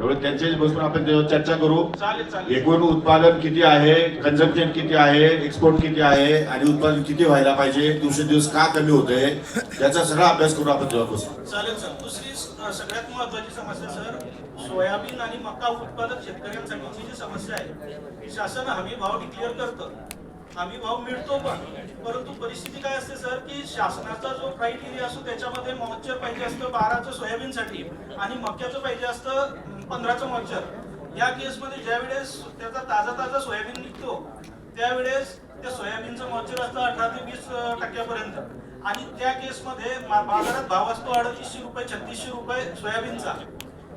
त्यामुळे त्यांच्याशी बसून आपण त्यावर चर्चा करू. चालेल. एकूण उत्पादन किती आहे, कन्झम्पशन किती आहे, एक्सपोर्ट किती आहे आणि उत्पादन किती व्हायला पाहिजे, दिवसेंदिवस का कमी होतंय, त्याचा सगळा अभ्यास करून आपण तेव्हा बसू. चालेल सर. दुसरी सगळ्यात महत्वाची समस्या सर, सोयाबीन आणि मका उत्पादक शेतकऱ्यांसाठीची जी समस्या आहे की शासन हमी भाव डिक्लेअर करतं, हमी भाव मिळतो पण, परंतु परिस्थिती काय असते सर की शासनाचा जो क्रायटेरिया असतो त्याच्यामध्ये मॉइश्चर पाहिजे असतं 12चं सोयाबीनसाठी आणि मक्याचं पाहिजे असतं 15चं मॉइश्चर. या केसमध्ये ज्यावेळेस त्याचा ताजा सोयाबीन निघतो त्यावेळेस त्या सोयाबीनचं मॉइश्चर असतं 18 ते 20% आणि त्या केसमध्ये बाजारात भाव असतो 3800 रुपये 3600 रुपये सोयाबीनचा.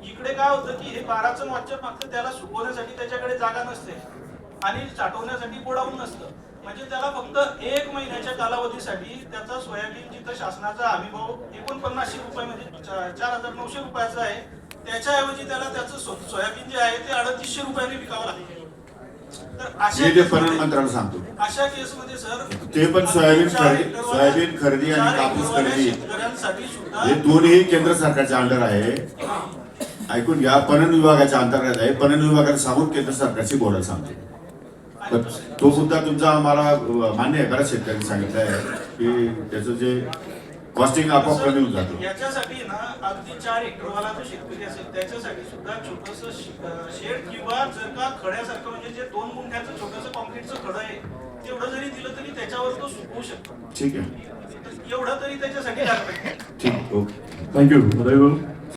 इकडे काय होतं की हे 12चं मॉइश्चर फक्त त्याला सुकवण्यासाठी त्याच्याकडे जागा नसते आणि साठवण्यासाठी गोडाऊन नसतं, म्हणजे त्याला फक्त 1 महिन्याच्या कालावधीसाठी त्याचा सोयाबीन जिथं शासनाचा हमी भाव 4900 रुपये म्हणजे 4900 रुपयाचा आहे, त्याच्याऐवजी त्याला त्याचं सोयाबीन जे आहे ते 3800 रुपयांनी विकावं लागतं. तर अशा केसमध्ये सर ते पण सोयाबीन खरेदी आणि कापूस खरेदी हे दोन्ही केंद्र सरकारच्या अंडर आहे. ऐकून घ्या, पणन विभागाच्या अंतर्गत आहे. पणन विभागाला सांगून केंद्र सरकारशी बोलायला सांगते. तो मुद्दा तुमचा आम्हाला मान्य आहे. बऱ्याच शेतकऱ्यांनी सांगितलं आहे की त्याचं जे कॉस्टिंग आपोआप कमी होऊन जातं. याच्यासाठी ना अगदी 4 हेक्टरवाला जो शेतकरी असेल त्याच्यासाठी सुद्धा छोटंसं शेड किंवा जर का खड्यासारखं म्हणजे जे 2 गुंठ्याचं छोटंसं कॉन्क्रीटचं खडं आहे तेवढं जरी दिलं तरी त्याच्यावर तो सुकवू शकतो. ठीक आहे, एवढं तरी त्याच्यासाठी लागतं. ठीक, ओके, थँक्यू.